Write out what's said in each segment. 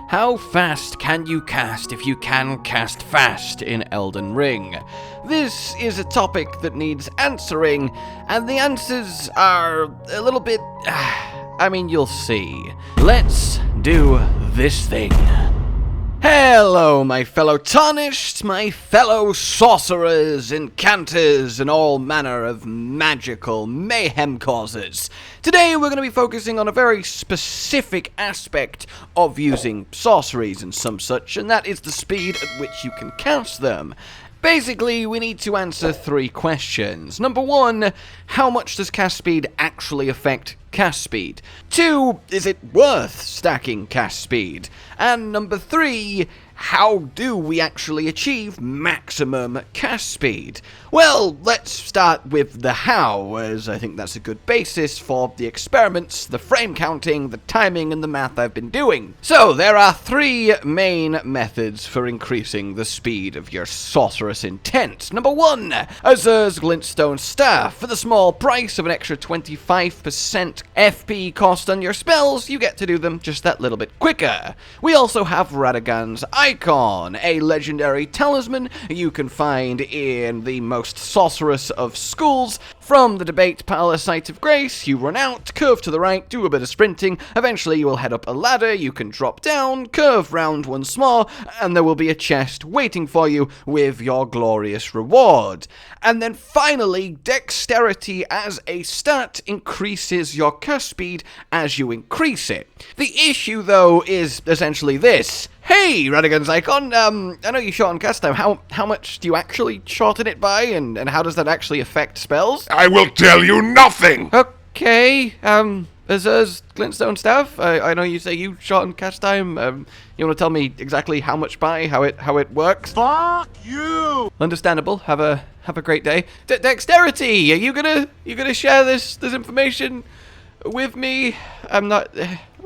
How fast can you cast if you can cast fast in Elden Ring? This is a topic that needs answering, and the answers are a little bit... you'll see. Let's do this thing. Hello, my fellow tarnished, my fellow sorcerers, enchanters, and all manner of magical mayhem causers. Today we're going to be focusing on a very specific aspect of using sorceries and some such, and that is the speed at which you can cast them. Basically, we need to answer three questions. Number one, how much does cast speed actually affect cast speed? 2, is it worth stacking cast speed? And number 3, how do we actually achieve maximum cast speed? Well, let's start with the how, as I think that's a good basis for the experiments, the frame counting, the timing, and the math I've been doing. So, there are 3 main methods for increasing the speed of your sorcerous intent. Number 1, Azur's Glintstone Staff. For the small price of an extra 25% FP cost on your spells, you get to do them just that little bit quicker. We also have Radagan's Icon, a legendary talisman you can find in the most sorcerous of schools. From the debate palace site of grace, you run out, curve to the right, do a bit of sprinting, eventually you will head up a ladder, you can drop down, curve round once more, and there will be a chest waiting for you with your glorious reward. And then finally, Dexterity as a stat increases your cast speed as you increase it. The issue though is essentially this. Hey, Radagan's Icon, I know you shorten cast time. How much do you actually shorten it by, and how does that actually affect spells? I will tell you nothing! Okay, Azur's Glintstone Staff, I know you say you shorten cast time, you want to tell me exactly how much by, how it works? Fuck you! Understandable, have a great day. Dexterity, are you gonna share this information with me? I'm not,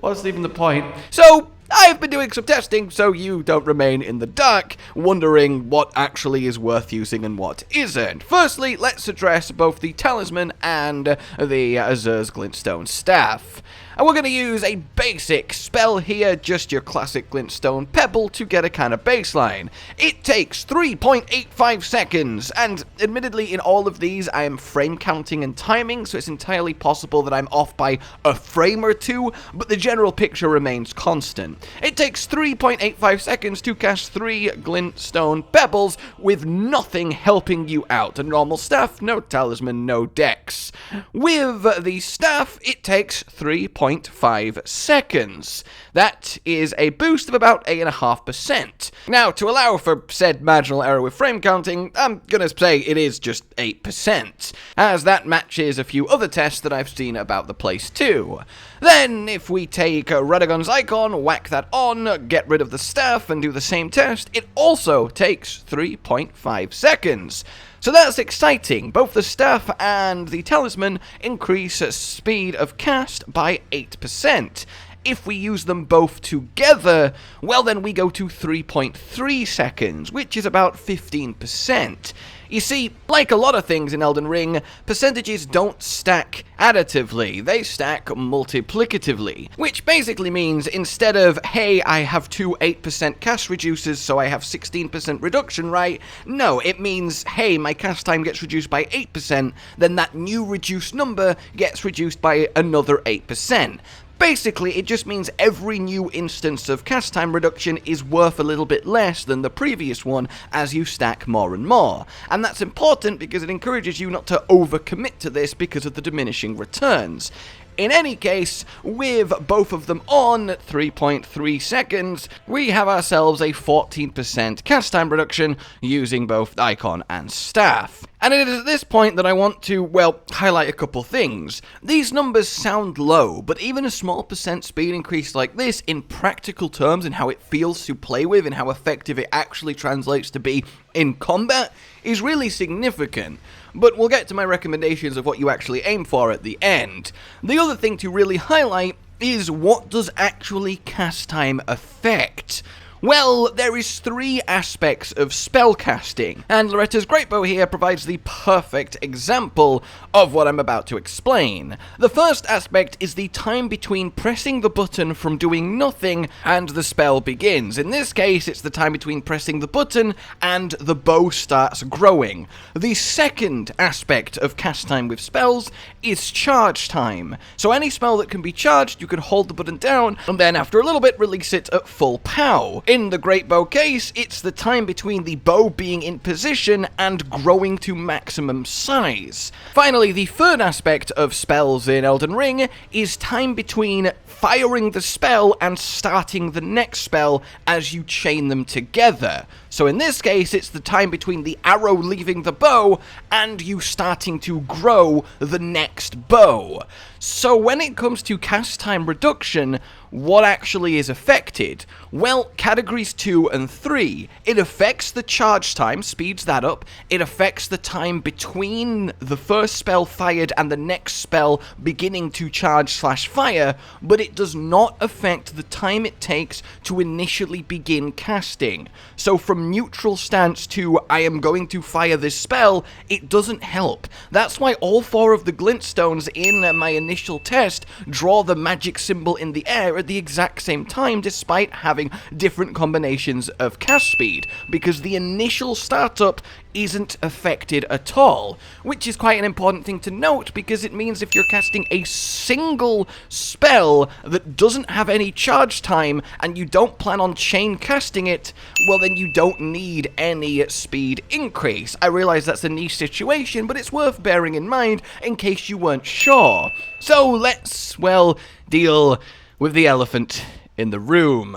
what's even the point? So, I've been doing some testing so you don't remain in the dark, wondering what actually is worth using and what isn't. Firstly, let's address both the Talisman and the Azur's Glintstone Staff. And we're going to use a basic spell here, just your classic Glintstone Pebble, to get a kind of baseline. It takes 3.85 seconds, and admittedly in all of these I am frame counting and timing, so it's entirely possible that I'm off by a frame or two, but the general picture remains constant. It takes 3.85 seconds to cast 3 Glintstone Pebbles with nothing helping you out. A normal staff, no talisman, no dex. With the staff, it takes 3.5 seconds. That is a boost of about 8.5%. Now, to allow for said marginal error with frame counting, I'm gonna say it is just 8%, as that matches a few other tests that I've seen about the place too. Then, if we take Radagon's Icon, whack that on, get rid of the staff, and do the same test, it also takes 3.5 seconds. So that's exciting. Both the staff and the talisman increase speed of cast by 8%. If we use them both together, well then we go to 3.3 seconds, which is about 15%. You see, like a lot of things in Elden Ring, percentages don't stack additively, they stack multiplicatively, which basically means instead of, hey, I have 2 8% cast reducers, so I have 16% reduction, right? No, it means, hey, my cast time gets reduced by 8%, then that new reduced number gets reduced by another 8%. Basically, it just means every new instance of cast time reduction is worth a little bit less than the previous one as you stack more and more. And that's important because it encourages you not to overcommit to this because of the diminishing returns. In any case, with both of them on 3.3 seconds, we have ourselves a 14% cast time reduction using both Icon and Staff. And it is at this point that I want to, well, highlight a couple things. These numbers sound low, but even a small percent speed increase like this, in practical terms and how it feels to play with and how effective it actually translates to be in combat, is really significant. But we'll get to my recommendations of what you actually aim for at the end. The other thing to really highlight is what does actually cast time affect? Well, there is 3 aspects of spellcasting, and Loretta's Greatbow here provides the perfect example of what I'm about to explain. The first aspect is the time between pressing the button from doing nothing and the spell begins. In this case, it's the time between pressing the button and the bow starts growing. The second aspect of cast time with spells is charge time. So any spell that can be charged, you can hold the button down, and then after a little bit, release it at full pow. In the Greatbow case, it's the time between the bow being in position and growing to maximum size. Finally, the third aspect of spells in Elden Ring is time between firing the spell and starting the next spell as you chain them together. So in this case, it's the time between the arrow leaving the bow and you starting to grow the next bow. So when it comes to cast time reduction, what actually is affected? Well, categories 2 and 3. It affects the charge time, speeds that up. It affects the time between the first spell fired and the next spell beginning to charge/fire, but it does not affect the time it takes to initially begin casting. So from neutral stance to I am going to fire this spell, it doesn't help. That's why all 4 of the Glintstones in my initial test draw the magic symbol in the air at the exact same time, despite having different combinations of cast speed, because the initial startup isn't affected at all, which is quite an important thing to note, because it means if you're casting a single spell that doesn't have any charge time and you don't plan on chain casting it, well then you don't need any speed increase. I realize that's a niche situation, but it's worth bearing in mind in case you weren't sure. So let's, well, deal with the elephant in the room.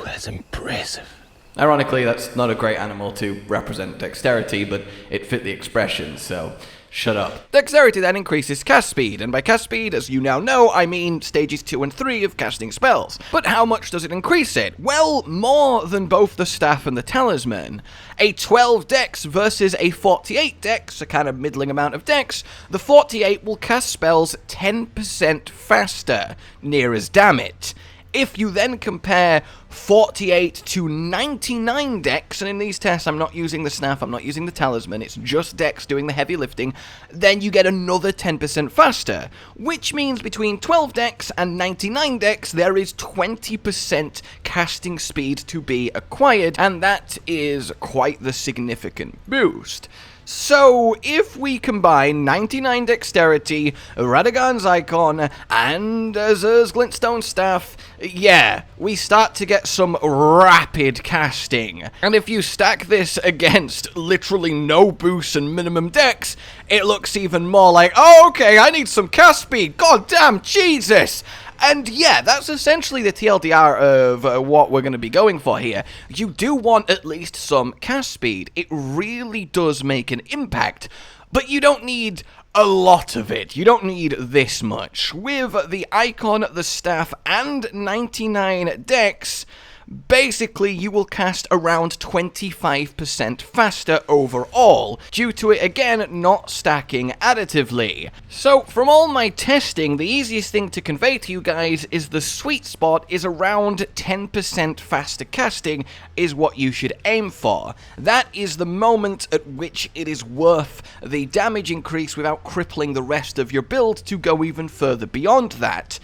That's impressive. Ironically, that's not a great animal to represent dexterity, but it fit the expression, so shut up. Dexterity then increases cast speed, and by cast speed, as you now know, I mean stages 2 and 3 of casting spells. But how much does it increase it? Well, more than both the staff and the talisman. A 12 dex versus a 48 dex, a kind of middling amount of dex, the 48 will cast spells 10% faster, near as damn it. If you then compare 48 to 99 dex, and in these tests I'm not using the staff, I'm not using the talisman, it's just dex doing the heavy lifting, then you get another 10% faster, which means between 12 dex and 99 dex there is 20% casting speed to be acquired, and that is quite the significant boost. So, if we combine 99 Dexterity, Radagan's Icon, and Azur's Glintstone Staff, yeah, we start to get some rapid casting. And if you stack this against literally no boost and minimum dex, it looks even more like, oh, okay, I need some cast speed, god damn, Jesus! And yeah, that's essentially the TLDR of what we're going to be going for here. You do want at least some cast speed. It really does make an impact, but you don't need a lot of it. You don't need this much. With the icon, the staff, and 99 dex, basically you will cast around 25% faster overall, due to it again not stacking additively. So from all my testing, the easiest thing to convey to you guys is the sweet spot is around 10% faster casting is what you should aim for. That is the moment at which it is worth the damage increase without crippling the rest of your build to go even further beyond that.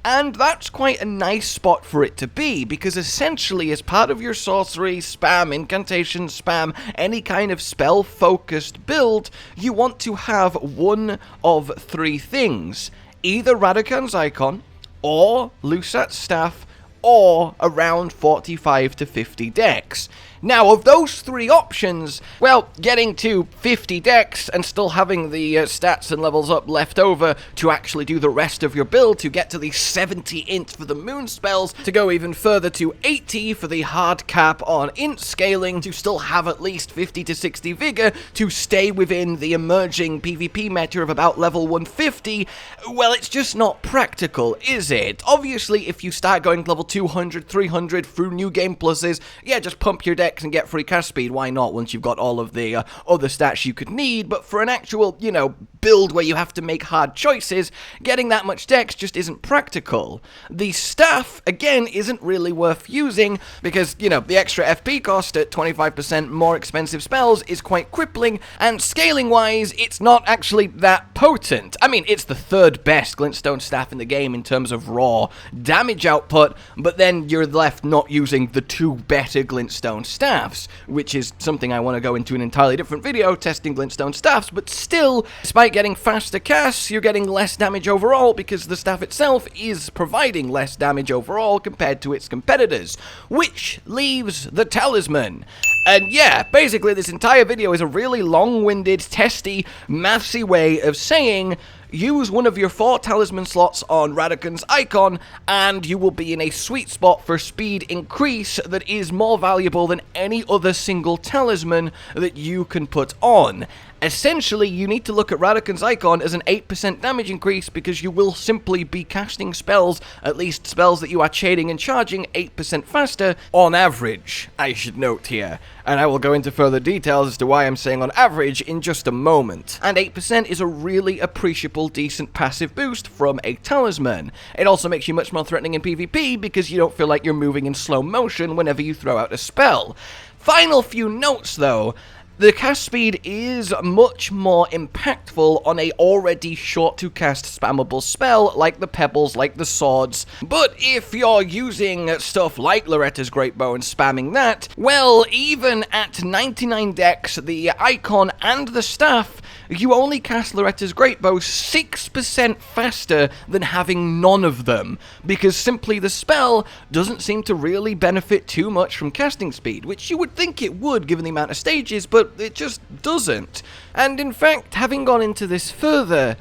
And that's quite a nice spot for it to be, because essentially as part of your sorcery, spam, incantation, spam, any kind of spell-focused build, you want to have one of 3 things. Either Radagan's Icon, or Lusat's Staff, or around 45 to 50 dex. Now, of those 3 options, well, getting to 50 dex and still having the stats and levels up left over to actually do the rest of your build, to get to the 70 int for the moon spells, to go even further to 80 for the hard cap on int scaling, to still have at least 50 to 60 vigor, to stay within the emerging PvP meta of about level 150, well, it's just not practical, is it? Obviously, if you start going to level 200, 300 through new game pluses, yeah, just pump your dex and get free cast speed, why not, once you've got all of the other stats you could need, but for an actual, you know, build where you have to make hard choices, getting that much dex just isn't practical. The staff, again, isn't really worth using because, you know, the extra FP cost at 25% more expensive spells is quite crippling, and scaling-wise, it's not actually that potent. I mean, it's the third best Glintstone staff in the game in terms of raw damage output, but then you're left not using the two better Glintstone staffs, which is something I want to go into an entirely different video, testing Glintstone staffs, but still, despite getting faster casts, you're getting less damage overall because the staff itself is providing less damage overall compared to its competitors, which leaves the Talisman. And yeah, basically this entire video is a really long-winded, testy, mathsy way of saying use one of your 4 talisman slots on Radagan's icon, and you will be in a sweet spot for speed increase that is more valuable than any other single talisman that you can put on. Essentially, you need to look at Radagan's icon as an 8% damage increase because you will simply be casting spells, at least spells that you are chaining and charging, 8% faster on average, I should note here. And I will go into further details as to why I'm saying on average in just a moment. And 8% is a really appreciable, decent passive boost from a talisman. It also makes you much more threatening in PvP because you don't feel like you're moving in slow motion whenever you throw out a spell. Final few notes though. The cast speed is much more impactful on a already short to cast spammable spell like the pebbles, like the swords, but if you're using stuff like Loretta's Great Bow and spamming that, well, even at 99 dex, the icon and the staff, you only cast Loretta's Great Bow 6% faster than having none of them, because simply the spell doesn't seem to really benefit too much from casting speed, which you would think it would given the amount of stages, but it just doesn't. And in fact, having gone into this further,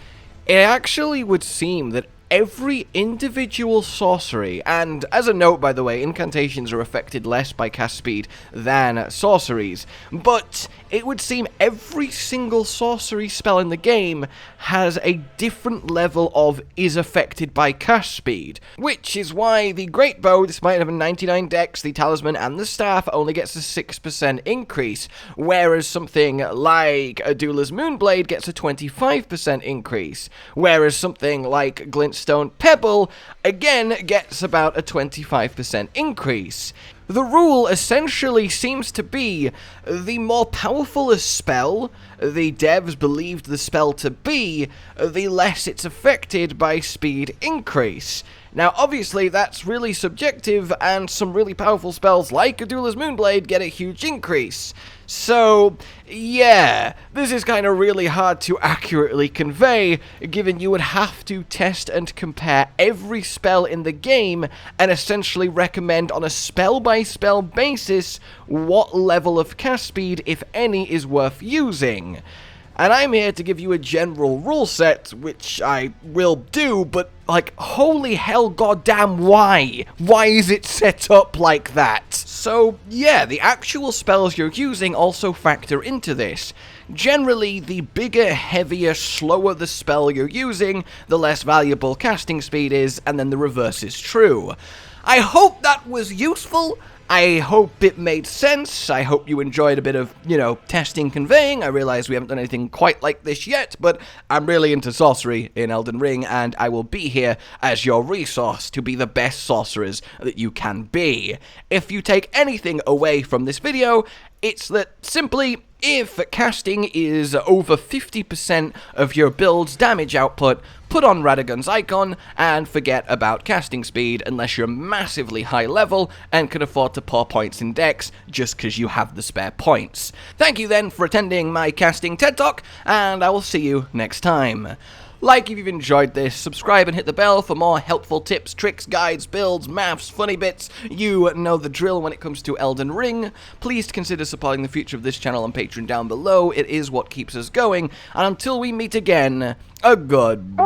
it actually would seem that every individual sorcery, and as a note by the way, incantations are affected less by cast speed than sorceries, but it would seem every single sorcery spell in the game has a different level of is affected by cast speed, which is why the Great Bow, despite having 99 dex, the Talisman and the Staff only gets a 6% increase, whereas something like Adula's Moonblade gets a 25% increase, whereas something like Glintstone Pebble, again, gets about a 25% increase. The rule essentially seems to be the more powerful a spell the devs believed the spell to be, the less it's affected by speed increase. Now, obviously, that's really subjective, and some really powerful spells like Adula's Moonblade get a huge increase. So, yeah, this is kind of really hard to accurately convey, given you would have to test and compare every spell in the game and essentially recommend on a spell-by-spell basis what level of cast speed, if any, is worth using. And I'm here to give you a general rule set, which I will do, but, like, holy hell goddamn why? Why is it set up like that? So, yeah, the actual spells you're using also factor into this. Generally, the bigger, heavier, slower the spell you're using, the less valuable casting speed is, and then the reverse is true. I hope that was useful. I hope it made sense. I hope you enjoyed a bit of, testing, conveying. I realize we haven't done anything quite like this yet, but I'm really into sorcery in Elden Ring, and I will be here as your resource to be the best sorcerers that you can be. If you take anything away from this video, it's that simply, if casting is over 50% of your build's damage output, put on Radagan's icon and forget about casting speed unless you're massively high level and can afford to pour points in Dex just because you have the spare points. Thank you then for attending my casting TED Talk, and I will see you next time. Like if you've enjoyed this, subscribe and hit the bell for more helpful tips, tricks, guides, builds, maths, funny bits. You know the drill when it comes to Elden Ring. Please consider supporting the future of this channel on Patreon down below. It is what keeps us going. And until we meet again, a goodbye.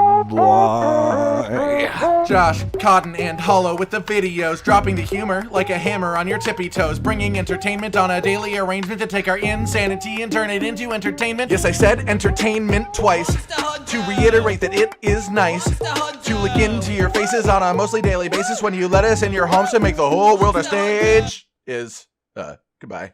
Josh, Cotton, and Hollow with the videos, dropping the humor like a hammer on your tippy toes, bringing entertainment on a daily arrangement to take our insanity and turn it into entertainment. Yes, I said entertainment twice, to reiterate that it is nice to look into your faces on a mostly daily basis when you let us in your homes to make the whole world a stage. Goodbye.